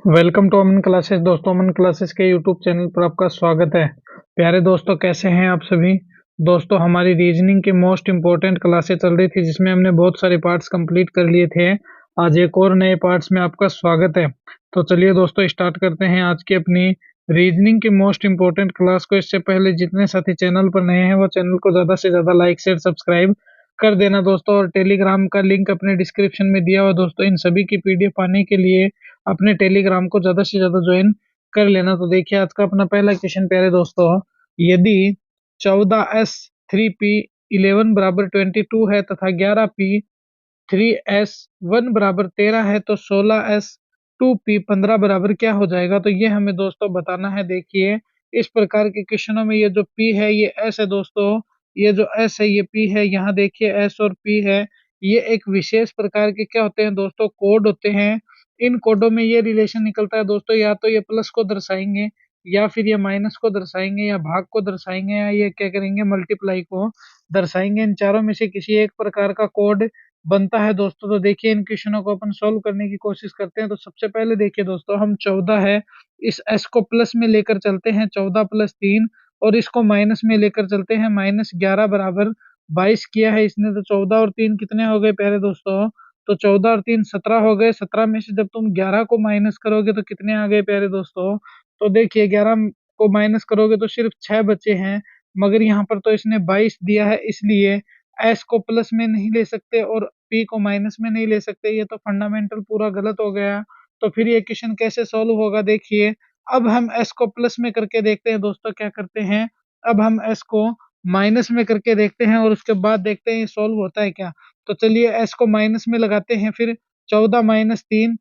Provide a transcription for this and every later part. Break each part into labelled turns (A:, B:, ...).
A: Welcome to Aman classes. दोस्तों, Aman classes के YouTube channel पर आपका स्वागत है। प्यारे दोस्तों, कैसे हैं आप सभी। दोस्तों, हमारी रीजनिंग की मोस्ट इम्पोर्टेंट क्लासेस चल रही थी जिसमें हमने बहुत सारे पार्ट्स कंप्लीट कर लिए थे। आज एक और नए पार्ट्स में आपका स्वागत है। तो चलिए दोस्तों, स्टार्ट करते हैं आज की अपनी रीजनिंग की मोस्ट इम्पोर्टेंट क्लास को। इससे पहले जितने साथी चैनल पर नए हैं वो चैनल को ज्यादा से ज्यादा लाइक शेयर सब्सक्राइब कर देना दोस्तों, और टेलीग्राम का लिंक अपने डिस्क्रिप्शन में दिया हुआ दोस्तों। इन सभी की पीडीएफ पाने के लिए अपने टेलीग्राम को ज्यादा से ज्यादा ज्वाइन कर लेना। तो देखिए आज का अपना पहला क्वेश्चन प्यारे दोस्तों, यदि 14s3p11 बराबर 22 है तथा 11p3s1 बराबर 13 है तो 16s2p15 बराबर क्या हो जाएगा। तो ये हमें दोस्तों बताना है। देखिए इस प्रकार के क्वेश्चनों में ये जो p है ये s है दोस्तों, ये जो s है ये p है। यहाँ देखिए s और p है, ये एक विशेष प्रकार के क्या होते हैं दोस्तों, कोड होते हैं। इन कोडों में ये रिलेशन निकलता है दोस्तों, या तो ये प्लस को दर्शाएंगे, या फिर ये माइनस को दर्शाएंगे, या भाग को दर्शाएंगे, या ये क्या करेंगे, मल्टीप्लाई को दर्शाएंगे। इन चारों में से किसी एक प्रकार का कोड बनता है दोस्तों। तो देखिए इन क्वेश्चनों को अपन सोल्व करने की कोशिश करते हैं। तो सबसे पहले देखिए दोस्तों, हम 14 है, इस s को प्लस में लेकर चलते हैं, 14 प्लस 3, और इसको माइनस में लेकर चलते हैं, -11 बराबर 22 किया है इसने। तो 14 और 3 कितने हो गए प्यारे दोस्तों, तो 14 और 3 17 हो गए। 17 में से जब तुम 11 को माइनस करोगे तो कितने आ गए प्यारे दोस्तों, तो देखिए 11 को माइनस करोगे तो सिर्फ 6 बचे हैं। मगर यहाँ पर तो इसने 22 दिया है, इसलिए एस को प्लस में नहीं ले सकते और पी को माइनस में नहीं ले सकते। ये तो फंडामेंटल पूरा गलत हो गया। तो फिर ये क्वेश्चन कैसे सॉल्व होगा, देखिए अब हम एस को प्लस में करके देखते हैं दोस्तों। क्या करते हैं, अब हम एस को माइनस में करके देखते हैं और उसके बाद देखते हैं ये सॉल्व होता है क्या। तो चलिए एस को माइनस में लगाते हैं, फिर 14 माइनस 3,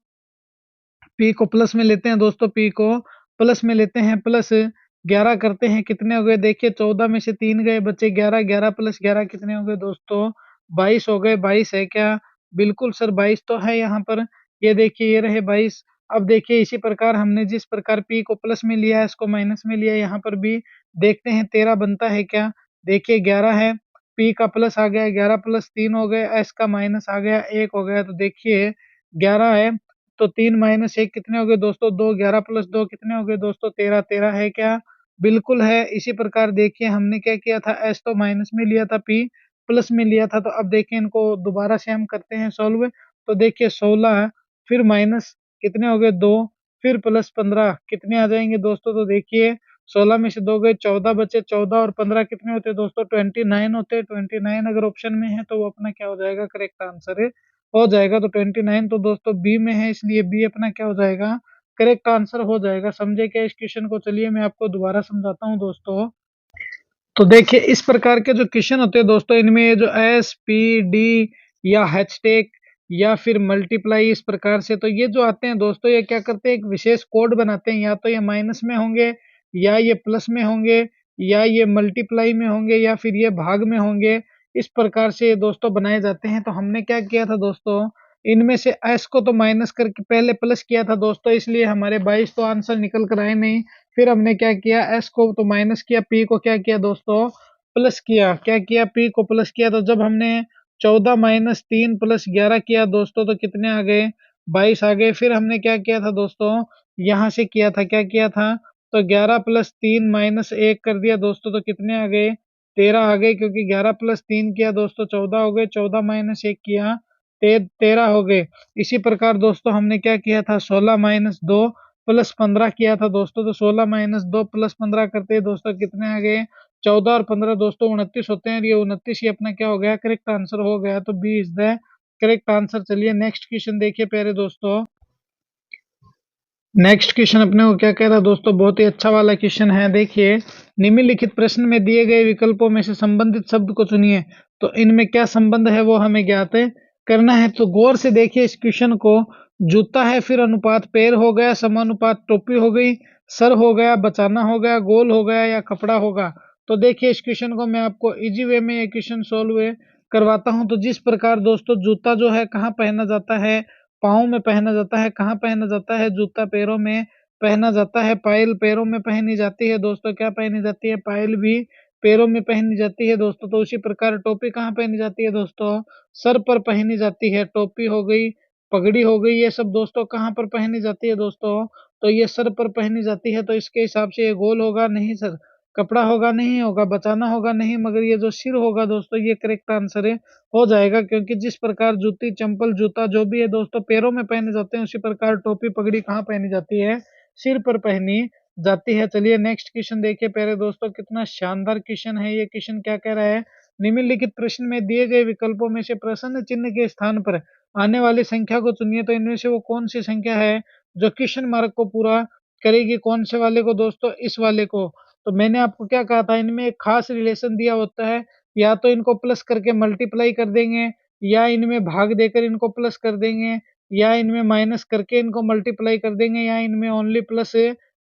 A: पी को प्लस में लेते हैं दोस्तों, पी को प्लस में लेते हैं, प्लस 11 करते हैं, कितने हो गए, देखिए 14 में से 3 गए, बचे 11, 11 प्लस 11 कितने हो गए दोस्तों, 22 हो गए। 22 है क्या, बिल्कुल सर 22 तो है यहाँ पर। ये देखिए ये रहे 22। अब देखिए इसी प्रकार हमने जिस प्रकार पी को प्लस में लिया है, इसको माइनस में लिया, यहाँ पर भी देखते हैं 13 बनता है क्या। देखिए 11 है, पी का प्लस आ गया, 11 प्लस 3 हो गए, एस का माइनस आ गया, 1 हो गया। तो देखिए 11 है तो 3 माइनस 1 कितने हो गए दोस्तों, 2, 11 प्लस 2 कितने हो गए दोस्तों, 13, 13 है क्या, बिल्कुल है। इसी प्रकार देखिए हमने क्या किया था, एस तो माइनस में लिया था, पी प्लस में लिया था। तो अब देखिए इनको दोबारा से हम करते हैं सॉल्व। तो देखिए 16 फिर माइनस कितने हो गए, 2, फिर प्लस 15 कितने आ जाएंगे दोस्तों। तो देखिए 16 में से 2 गए, 14 बचे, 14 और 15 कितने होते हैं दोस्तों, 29 होते हैं। 29 अगर ऑप्शन में है तो वो अपना क्या हो जाएगा, करेक्ट आंसर है हो जाएगा। तो 29 तो दोस्तों बी में है, इसलिए बी अपना क्या हो जाएगा, करेक्ट आंसर हो जाएगा। समझे क्या इस क्वेश्चन को, चलिए मैं आपको दोबारा समझाता हूँ दोस्तों। तो देखिए इस प्रकार के जो क्वेश्चन होते हैं दोस्तों, इनमें ये जो एस पी डी या हैशटैग या फिर मल्टीप्लाई इस प्रकार से, तो ये जो आते हैं दोस्तों, ये क्या करते हैं, एक विशेष कोड बनाते हैं। या तो ये माइनस में होंगे, या ये प्लस में होंगे, या ये मल्टीप्लाई में होंगे, या फिर ये भाग में होंगे। इस प्रकार से ये दोस्तों बनाए जाते हैं। तो हमने क्या किया था दोस्तों, इनमें से एस को तो माइनस करके पहले प्लस किया था दोस्तों, इसलिए हमारे 22 तो आंसर निकल कर आए नहीं। फिर हमने क्या किया, एस को तो माइनस किया, पी को क्या किया दोस्तों, प्लस किया। क्या किया, पी को प्लस किया। तो जब हमने 14 माइनस 3 प्लस 11 किया दोस्तों, तो कितने आ गए, 22 आ गए। फिर हमने क्या किया था दोस्तों, यहाँ से किया था, क्या किया था, तो 11 प्लस 3 माइनस 1 कर दिया दोस्तों, तो कितने आ गए, 13 आ गए। क्योंकि 11 प्लस 3 किया दोस्तों 14 हो गए, 14 माइनस 1 किया 13 हो गए। इसी प्रकार दोस्तों हमने क्या किया था, 16 माइनस 2 प्लस 15 किया था दोस्तों। तो 16 माइनस 2 प्लस 15 करते हैं दोस्तों, कितने आ गए, 14 और 15 दोस्तों 29 होते हैं। ये 29 ही अपना क्या हो गया, करेक्ट आंसर हो गया। तो B is the correct answer. चलिए नेक्स्ट क्वेश्चन देखिए प्यारे दोस्तों। नेक्स्ट क्वेश्चन अपने को क्या कह रहा है दोस्तों, बहुत ही अच्छा वाला क्वेश्चन है। देखिए निम्नलिखित प्रश्न में दिए गए विकल्पों में से संबंधित शब्द को चुनिए। तो इनमें क्या संबंध है वो हमें ज्ञात करना है। तो गौर से देखिए इस क्वेश्चन को। जूता है, फिर अनुपात पैर हो गया, समानुपात टोपी हो गई, सर हो गया, बचाना हो गया, गोल हो गया, या कपड़ा होगा। तो देखिए इस क्वेश्चन को मैं आपको इजी वे में ये क्वेश्चन सोल्व करवाता हूं। तो जिस प्रकार दोस्तों जूता जो है कहाँ पहना जाता है, पाँव में पहना जाता है। कहाँ पहना जाता है, जूता पैरों में पहना जाता है। पायल पैरों में पहनी जाती है दोस्तों, क्या पहनी जाती है, पायल भी पैरों में पहनी जाती है दोस्तों। तो उसी प्रकार टोपी कहाँ पहनी जाती है दोस्तों, सर पर पहनी जाती है। टोपी हो गई, पगड़ी हो गई, ये सब दोस्तों कहाँ पर पहनी जाती है दोस्तों? तो ये सर पर पहनी जाती है, तो इसके हिसाब से ये गोल होगा नहीं सर, कपड़ा होगा नहीं होगा, बचाना होगा नहीं, मगर ये जो सिर होगा दोस्तों ये करेक्ट आंसर है, हो जाएगा। क्योंकि जिस प्रकार जूती, चंपल, जूता जो भी है दोस्तों पैरों में पहने जाते हैं, उसी प्रकार टोपी, पगड़ी कहाँ पहनी जाती है? सिर पर पहनी जाती है। चलिए नेक्स्ट क्वेश्चन देखिए प्यारे दोस्तों, कितना शानदार क्वेश्चन है ये। क्वेश्चन क्या कह रहा है? निम्नलिखित प्रश्न में दिए गए विकल्पों में से प्रश्न चिन्ह के स्थान पर आने वाली संख्या को चुनिए, तो इनमें से वो कौन सी संख्या है जो क्वेश्चन मार्क को पूरा करेगी? कौन से वाले को दोस्तों? इस वाले को। तो मैंने आपको क्या कहा था, इनमें एक खास रिलेशन दिया होता है, या तो इनको प्लस करके मल्टीप्लाई कर देंगे, या इनमें भाग देकर इनको प्लस कर देंगे, या इनमें माइनस करके इनको मल्टीप्लाई कर देंगे, या इनमें ओनली प्लस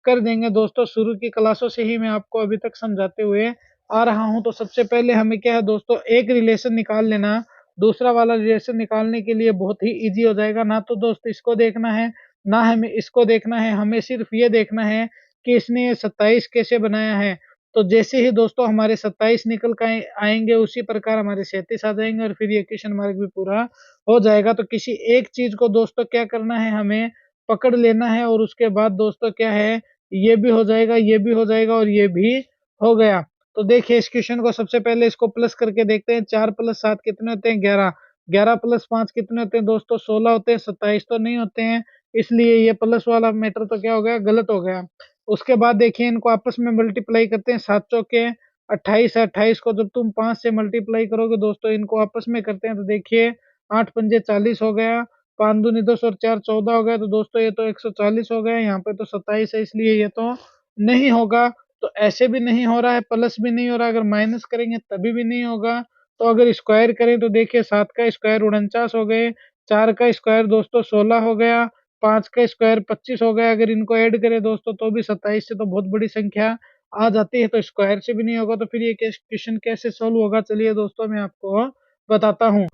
A: कर देंगे। दोस्तों शुरू की क्लासों से ही मैं आपको अभी तक समझाते हुए आ रहा हूं। तो सबसे पहले हमें क्या है दोस्तों, एक रिलेशन निकाल लेना। दूसरा वाला रिलेशन निकालने के लिए बहुत ही इजी हो जाएगा। ना तो दोस्त इसको देखना है, ना हमें इसको देखना है, हमें सिर्फ ये देखना है कि इसने ये 27 कैसे बनाया है। तो जैसे ही दोस्तों हमारे 27 निकल कर आएंगे, उसी प्रकार हमारे 37 आ जाएंगे, और फिर ये क्वेश्चन मार्क भी पूरा हो जाएगा। तो किसी एक चीज को दोस्तों क्या करना है, हमें पकड़ लेना है, और उसके बाद दोस्तों क्या है, ये भी हो जाएगा, ये भी हो जाएगा, और ये भी हो गया। तो देखिए इस क्वेश्चन को सबसे पहले इसको प्लस करके देखते हैं। 4 + 7 कितने होते हैं? 11। 11 + 5 कितने होते हैं दोस्तों? 16 होते हैं। 27 तो नहीं होते हैं, इसलिए ये प्लस वाला मैटर तो क्या हो गया? गलत हो गया। उसके बाद देखिए इनको आपस में मल्टीप्लाई करते हैं। 7 चौके 28 है। 28 को जब तुम 5 से मल्टीप्लाई करोगे दोस्तों, इनको आपस में करते हैं, तो देखिए 8 पंजे 40 हो गया, 5 दूनी 10 और 4 14 हो गया। तो दोस्तों ये तो 140 हो गया। यहाँ पे तो 27 है, इसलिए ये तो नहीं होगा। तो ऐसे भी नहीं हो रहा है, प्लस भी नहीं हो रहा, अगर माइनस करेंगे तभी भी नहीं होगा। तो अगर स्क्वायर करें तो देखिए 7 का स्क्वायर 49 हो गए, 4 का स्क्वायर दोस्तों 16 हो गया, 5 का स्क्वायर 25 हो गया। अगर इनको ऐड करें दोस्तों तो भी 27 से तो बहुत बड़ी संख्या आ जाती है, तो स्क्वायर से भी नहीं होगा। तो फिर ये क्वेश्चन कैसे सोल्व होगा? चलिए दोस्तों मैं आपको बताता हूँ।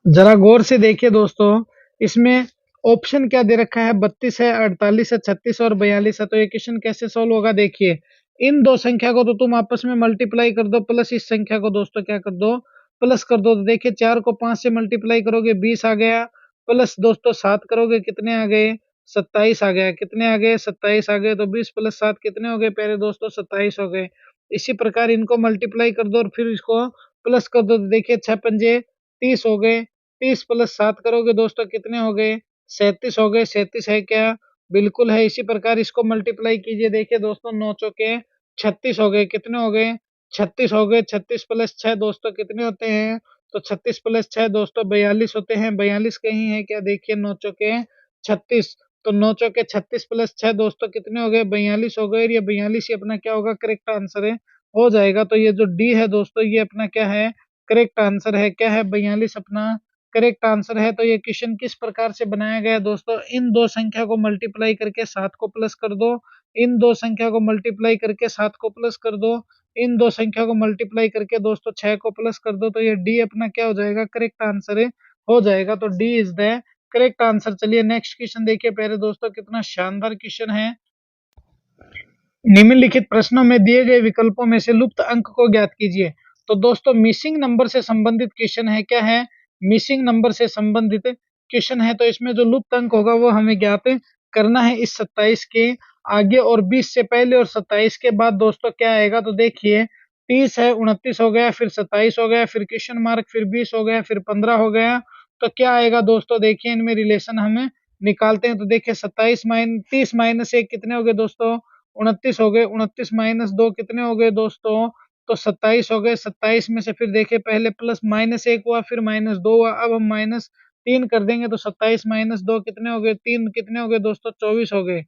A: जरा गौर से देखिए दोस्तों, इसमें ऑप्शन क्या दे रखा है? 32 है, 48 है, 36 और 42 है। तो ये क्वेश्चन कैसे सोल्व होगा? देखिए इन दो संख्या को तो तुम आपस में मल्टीप्लाई कर दो, प्लस इस संख्या को दोस्तों क्या कर दो? प्लस कर दो। तो देखिए 4 को 5 से मल्टीप्लाई करोगे 20 आ गया, प्लस दोस्तों 7 करोगे कितने आ गए? 27 आ गया। कितने आ गए? 27 आ गए। तो 20 + 7 कितने हो गए प्यारे दोस्तों? 27 हो गए। इसी प्रकार इनको मल्टीप्लाई कर दो और फिर इसको प्लस कर दो। तो देखिए 6 पंजे 30 हो गए। 30 + 7 करोगे दोस्तों कितने हो गए? 37 हो गए। 37 है क्या? बिल्कुल है। इसी प्रकार इसको मल्टीप्लाई कीजिए। देखिए दोस्तों 9 चौके 36 हो गए। कितने हो गए? 36 हो गए। 36 + 6 दोस्तों कितने होते हैं? तो 36 + 6 दोस्तों 42 होते हैं। 42 कहीं है क्या? देखिए 9 चौके 36। तो 9 चौके 36 + 6 दोस्तों कितने हो गए? 42 हो गए। और ये 42 ही अपना क्या होगा? करेक्ट आंसर है, हो जाएगा। तो ये जो डी है दोस्तों, ये अपना क्या है? करेक्ट आंसर है। क्या है? 42 अपना करेक्ट आंसर है। तो ये क्वेश्चन किस प्रकार से बनाया गया दोस्तों? इन दो संख्या को मल्टीप्लाई करके 7 को प्लस कर दो, इन दो संख्या को मल्टीप्लाई करके 7 को प्लस कर दो, इन दो संख्या को मल्टीप्लाई करके दोस्तों 6 को प्लस कर दो। तो ये डी अपना क्या हो जाएगा? करेक्ट आंसर है, हो जाएगा। तो D is the correct answer. चलिए नेक्स्ट क्वेश्चन देखिए प्यारे दोस्तों, कितना शानदार क्वेश्चन है। निम्नलिखित प्रश्नों में दिए गए विकल्पों में से लुप्त अंक को ज्ञात कीजिए। तो दोस्तों मिसिंग नंबर से संबंधित क्वेश्चन है। क्या है? मिसिंग नंबर से संबंधित क्वेश्चन है। तो इसमें जो लुप्त अंक होगा वो हमें ज्ञात करना है। इस 27 के आगे और 20 से पहले और 27 के बाद दोस्तों क्या आएगा? तो देखिए 30 है, 29 हो गया, फिर 27 हो गया, फिर क्वेश्चन मार्क, फिर 20 हो गया, फिर 15 हो गया। तो क्या आएगा दोस्तों? देखिए इनमें रिलेशन हमें निकालते हैं। तो देखिए 27 30 - 1 कितने हो गए दोस्तों? 29 हो गए। 29 - 2 कितने हो गए दोस्तों? तो 27 हो गए। 27 में से फिर देखिए पहले प्लस -1 हुआ, फिर -2 हुआ। अब हम -3 कर देंगे, तो 27 - 2 कितने हो गए? 3 कितने हो गए दोस्तों? 24 हो गए।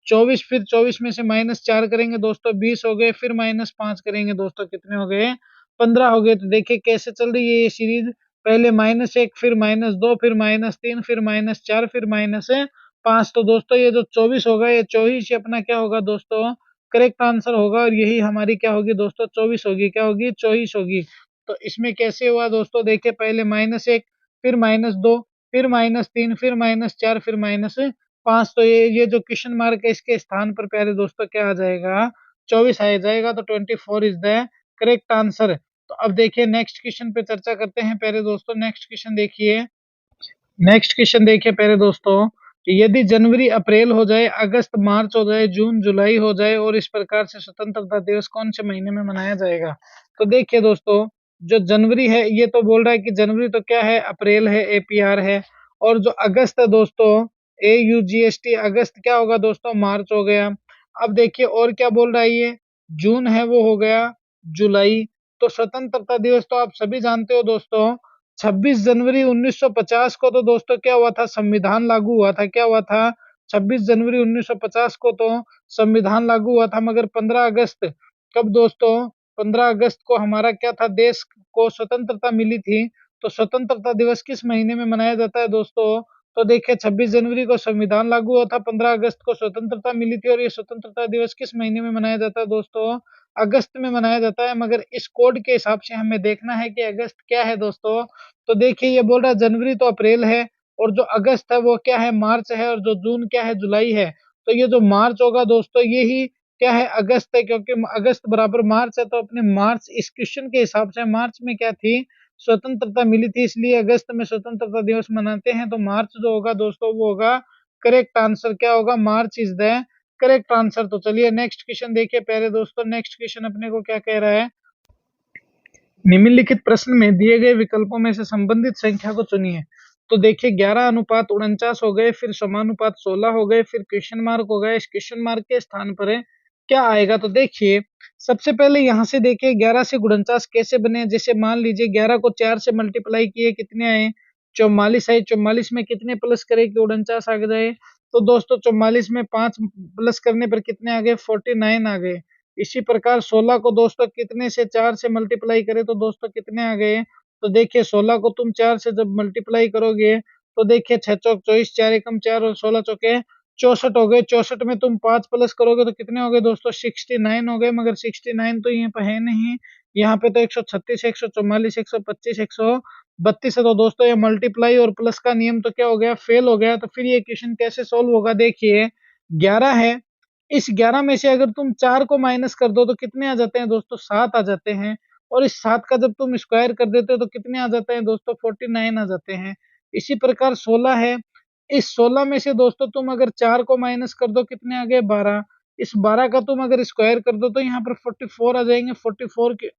A: 24 फिर 24 में से -4 करेंगे दोस्तों 20 हो गए। फिर -5 करेंगे दोस्तों कितने हो गए? 15 हो गए। तो देखिए कैसे चल रही है ये सीरीज, पहले -1 फिर -2 फिर -3 फिर -4 फिर -5। तो दोस्तों ये जो 24 होगा, ये 24 ही अपना क्या होगा दोस्तों? करेक्ट आंसर होगा। और यही हमारी क्या होगी दोस्तों? 24 होगी। क्या होगी? 24 होगी। तो इसमें कैसे हुआ दोस्तों? देखिए पहले -1 फिर -2 फिर -3 फिर -4 फिर -5। तो ये जो क्वेश्चन मार्क है, इसके स्थान पर प्यारे दोस्तों क्या आ जाएगा? 24 आ जाएगा। तो 24 इज द करेक्ट आंसर। तो अब देखिए नेक्स्ट क्वेश्चन पे चर्चा करते हैं प्यारे दोस्तों। नेक्स्ट क्वेश्चन देखिए, नेक्स्ट क्वेश्चन देखिए पहले दोस्तों, कि यदि जनवरी अप्रैल हो जाए, अगस्त मार्च हो जाए, जून जुलाई हो जाए और इस प्रकार से स्वतंत्रता दिवस कौन से महीने में मनाया जाएगा? तो देखिए दोस्तों, जो जनवरी है ये तो बोल रहा है कि जनवरी तो क्या है, अप्रैल है, APR है। और जो अगस्त है दोस्तों, AUGST, अगस्त क्या होगा दोस्तों, मार्च हो गया। अब देखिए और क्या बोल रहा है ये, जून है वो हो गया जुलाई। तो स्वतंत्रता दिवस तो आप सभी जानते हो दोस्तों, 26 जनवरी 1950 को तो दोस्तों क्या हुआ था, संविधान लागू हुआ था। क्या हुआ था, 26 जनवरी 1950 को तो संविधान लागू हुआ था। मगर 15 अगस्त, कब दोस्तों, 15 अगस्त को हमारा क्या था, देश को स्वतंत्रता मिली थी। तो स्वतंत्रता दिवस किस महीने में मनाया जाता है दोस्तों? तो देखिए 26 जनवरी को संविधान लागू हुआ था, 15 अगस्त को स्वतंत्रता मिली थी, और ये स्वतंत्रता दिवस किस महीने में मनाया जाता है दोस्तों? अगस्त में मनाया जाता है। मगर इस कोड के हिसाब से हमें देखना है कि अगस्त क्या है दोस्तों। तो देखिए ये बोल रहा है जनवरी तो अप्रैल है, और जो अगस्त है वो क्या है, मार्च है, और जो जून क्या है, जुलाई है। तो ये जो मार्च होगा दोस्तों, ये ही क्या है, अगस्त है, क्योंकि अगस्त बराबर मार्च है। तो अपने मार्च, इस क्वेश्चन के हिसाब से मार्च में क्या थी, स्वतंत्रता मिली थी, इसलिए अगस्त में स्वतंत्रता दिवस मनाते हैं। तो मार्च जो होगा दोस्तों वो होगा करेक्ट आंसर। क्या होगा, मार्च इज द करेक्ट आंसर। तो चलिए नेक्स्ट क्वेश्चन देखिए पहले दोस्तों। नेक्स्ट क्वेश्चन अपने को क्या कह रहा है, निम्नलिखित प्रश्न में दिए गए विकल्पों में से संबंधित संख्या को चुनिए। तो देखिए 11:49 हो गए, फिर समानुपात 16 हो गए, फिर क्वेश्चन मार्क हो गए। इस क्वेश्चन मार्क के स्थान पर है क्या आएगा? तो देखिए सबसे पहले यहाँ से देखिए 11 से 49 कैसे बने। जैसे मान लीजिए 11 को 4 से मल्टीप्लाई किए, कितने आए, 44 आए। 44 में कितने प्लस करे कि 49 आ जाए? तो दोस्तों 44 में 5 प्लस करने पर कितने आ गए, 49 आ गए। इसी प्रकार 16 को दोस्तों कितने से, 4 से मल्टीप्लाई करें तो दोस्तों कितने आ गए? तो देखिए 16 को तुम 4 से जब मल्टीप्लाई करोगे तो देखिए 6 चौक 24, 4 एकम 4 और 16 चौके 64 हो गए। 64 में तुम 5 प्लस करोगे तो कितने हो गए दोस्तों, 69 हो गए। मगर 69 तो यहाँ पे है नहीं, यहाँ पे तो 136, 144, 125, 132 है। तो दोस्तों ये मल्टीप्लाई और प्लस का नियम तो क्या हो गया, फेल हो गया। तो फिर ये क्वेश्चन कैसे सोल्व होगा, देखिए 11 है, इस 11 में से अगर तुम 4 को माइनस कर दो तो कितने आ जाते हैं दोस्तों, 7 आ जाते हैं। और इस 7 का जब तुम स्क्वायर कर देते हो तो कितने आ जाते हैं दोस्तों, 49 आ जाते हैं। इसी प्रकार 16 है, इस 16 में से दोस्तों तुम अगर 4 को माइनस कर दो कितने आ गए, 12। इस 12 का तुम अगर स्क्वायर कर दो तो यहाँ पर 44 आ जाएंगे। 44 के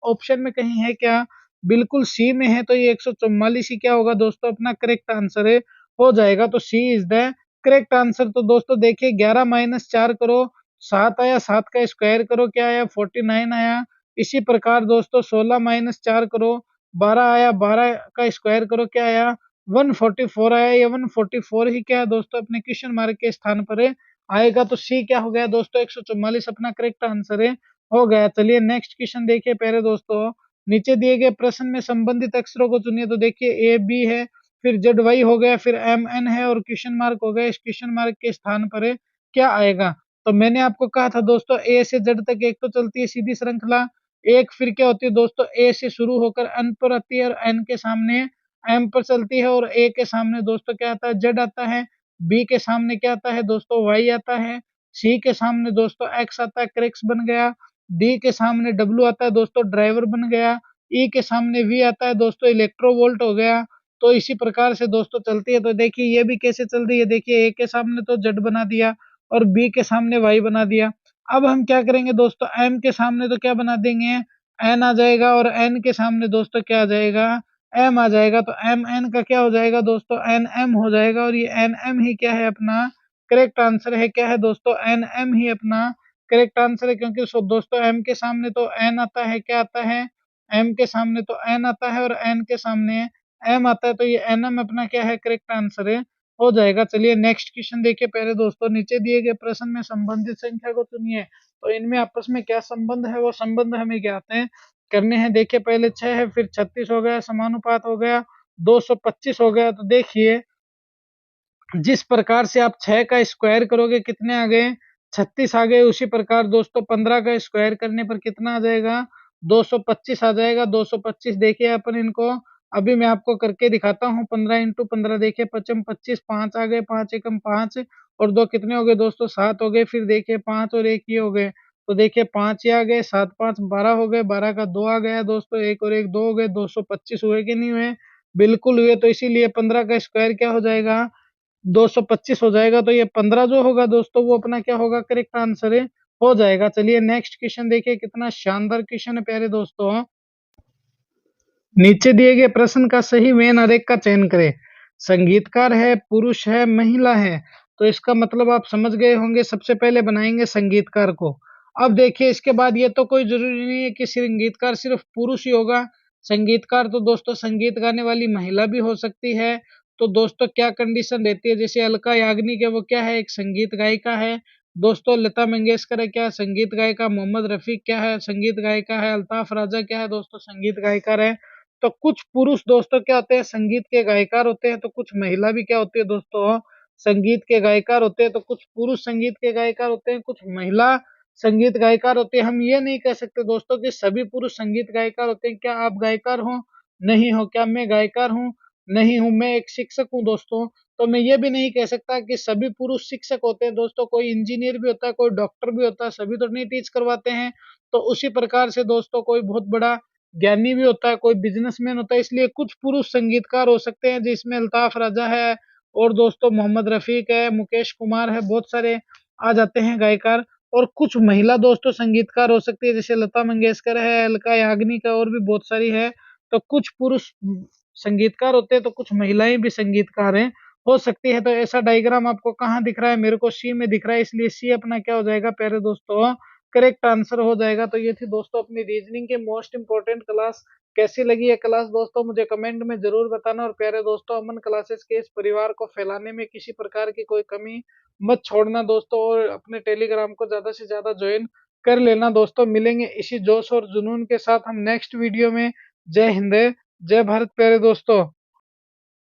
A: ऑप्शन में कहीं है क्या, बिल्कुल सी में है। तो ये 144 ही क्या होगा दोस्तों, अपना करेक्ट आंसर है, हो जाएगा। तो सी इज द करेक्ट आंसर। तो दोस्तों देखिए 11 माइनस 4 करो, 7 आया, 7 का स्क्वायर करो क्या आया, 49 आया। इसी प्रकार दोस्तों 16 माइनस 4 करो, 12 आया, 12 का स्क्वायर करो क्या आया, 144 आया। ये 144 ही क्या है दोस्तों, अपने क्वेश्चन मार्क के स्थान पर है, आएगा। तो सी क्या हो गया दोस्तों, 144 अपना करेक्ट आंसर है, हो गया। चलिए नेक्स्ट क्वेश्चन देखिए पहले दोस्तों। नीचे दिए गए प्रश्न में संबंधित अक्षरों को चुनिए। तो देखिए A B है, फिर ZY हो गया, फिर MN है, और क्वेश्चन मार्क हो गया। इस क्वेश्चन मार्क के स्थान पर है क्या आएगा? तो मैंने आपको कहा था दोस्तों A से Z तक एक तो चलती है सीधी श्रृंखला, एक फिर क्या होती है दोस्तों, A से शुरू होकर N पर आती है, और N के सामने M पर चलती है, और A के सामने दोस्तों क्या आता है, Z आता है। B के सामने क्या आता है दोस्तों, Y आता है। C के सामने दोस्तों X आता है, क्रेक्स बन गया। D के सामने W आता है दोस्तों, ड्राइवर बन गया। E के सामने V आता है दोस्तों, इलेक्ट्रोवोल्ट हो गया। तो इसी प्रकार से दोस्तों चलती है। तो देखिए ये भी कैसे चल रही है, देखिए ए के सामने तो जेड बना दिया, और बी के सामने वाई बना दिया। अब हम क्या करेंगे दोस्तों, एम के सामने तो क्या बना देंगे, एन आ जाएगा, और एन के सामने दोस्तों क्या आ जाएगा, एम आ जाएगा। तो एम एन का क्या हो जाएगा दोस्तों, एन एम हो जाएगा। और ये एन एम ही क्या है, अपना करेक्ट आंसर है। क्या है दोस्तों, एन एम ही अपना करेक्ट आंसर है। क्योंकि दोस्तों एम के सामने तो एन आता है, क्या आता है, एम के सामने तो एन आता है, और एन के सामने एम आता है। तो ये एन एम अपना क्या है, करेक्ट आंसर है, हो जाएगा। चलिए नेक्स्ट क्वेश्चन देखिए पहले दोस्तों। नीचे दिए गए प्रश्न में संबंधित संख्या को चुनिए। तो इनमें आपस में क्या संबंध है, वो संबंध हमें ज्ञात है, करने हैं। देखिए पहले 6 है, फिर 36 हो गया, समानुपात हो गया, 225 हो गया। तो देखिए जिस प्रकार से आप 6 का स्क्वायर करोगे कितने आ गए, 36 आ गए। उसी प्रकार दोस्तों 15 का स्क्वायर करने पर कितना आ जाएगा, 225 आ जाएगा। 225 देखिए अपन इनको अभी मैं आपको करके दिखाता हूँ। 15 इंटू 15 देखिए, पचम 25, 5 आ गए, 5 एकम 5, और 2 कितने हो गए दोस्तों, 7 हो गए। फिर देखिए 5 और 1 ये हो गए, तो देखिए 5 ही आ गए, 7 5 12 हो गए, 12 का 2 आ गया दोस्तों, 1 और 1 2 हो गए, 225 हुए कि नहीं हुए। बिल्कुल हुए, तो इसीलिए 15 का स्क्वायर क्या हो जाएगा, 225 हो जाएगा। तो ये 15 जो होगा दोस्तों वो अपना क्या होगा, करेक्ट आंसर है, हो जाएगा। चलिए नेक्स्ट क्वेश्चन देखिए, कितना शानदार क्वेश्चन है प्यारे दोस्तों। नीचे दिए गए प्रश्न का सही मेन आरेख का चयन करें। संगीतकार है, पुरुष है, महिला है। तो इसका मतलब आप समझ गए होंगे। सबसे पहले बनाएंगे संगीतकार को। अब देखिए इसके बाद ये तो कोई जरूरी नहीं है कि संगीतकार सिर्फ पुरुष ही होगा। संगीतकार तो दोस्तों संगीत गाने वाली महिला भी हो सकती है। तो दोस्तों क्या कंडीशन रहती है, जैसे अलका याग्निक है वो क्या है, एक संगीत गायिका है। दोस्तों लता मंगेशकर है, क्या संगीत गायिका। मोहम्मद रफी क्या है, संगीत गायिका है। अल्ताफ राजा क्या है दोस्तों, संगीत गायिका है। तो कुछ पुरुष दोस्तों क्या होते हैं, संगीत के गायकार होते हैं। तो कुछ महिला भी क्या होती है दोस्तों, संगीत के गायकार होते हैं। तो कुछ पुरुष संगीत के गायकार होते हैं, कुछ महिला संगीत गायकार होते हैं। हम ये नहीं कह सकते दोस्तों कि सभी पुरुष संगीत गायकार होते हैं। क्या आप गायकार हो, नहीं हो। क्या मैं गायकार हूँ, नहीं हूँ। मैं एक शिक्षक हूँ दोस्तों। तो मैं ये भी नहीं कह सकता कि सभी पुरुष शिक्षक होते हैं दोस्तों। कोई इंजीनियर भी होता है, कोई डॉक्टर भी होता है, सभी तो नहीं टीच करवाते हैं। तो उसी प्रकार से दोस्तों कोई बहुत बड़ा ज्ञानी भी होता है, कोई बिजनेसमैन होता है। इसलिए कुछ पुरुष संगीतकार हो सकते हैं, जिसमें अल्ताफ राजा है, और दोस्तों मोहम्मद रफीक है, मुकेश कुमार है, बहुत सारे आ जाते हैं गायकार। और कुछ महिला दोस्तों संगीतकार हो सकती है, जैसे लता मंगेशकर है, अलका याग्निक है, और भी बहुत सारी है। तो कुछ पुरुष संगीतकार होते हैं, तो कुछ महिलाएं भी संगीतकार हैं, हो सकती है। तो ऐसा डायग्राम आपको कहाँ दिख रहा है, मेरे को सी में दिख रहा है, इसलिए सी अपना क्या हो जाएगा प्यारे दोस्तों, करेक्ट आंसर हो जाएगा। तो ये थी दोस्तों अपनी रीजनिंग के मोस्ट इंपोर्टेंट क्लास। कैसी लगी है क्लास दोस्तों, मुझे कमेंट में जरूर बताना। और प्यारे दोस्तों अमन क्लासेस के इस परिवार को फैलाने में किसी प्रकार की कोई कमी मत छोड़ना दोस्तों, और अपने टेलीग्राम को ज्यादा से ज्यादा ज्वाइन कर लेना दोस्तों। मिलेंगे इसी जोश और जुनून के साथ हम नेक्स्ट वीडियो में। जय हिंद, जय भारत प्यारे दोस्तों।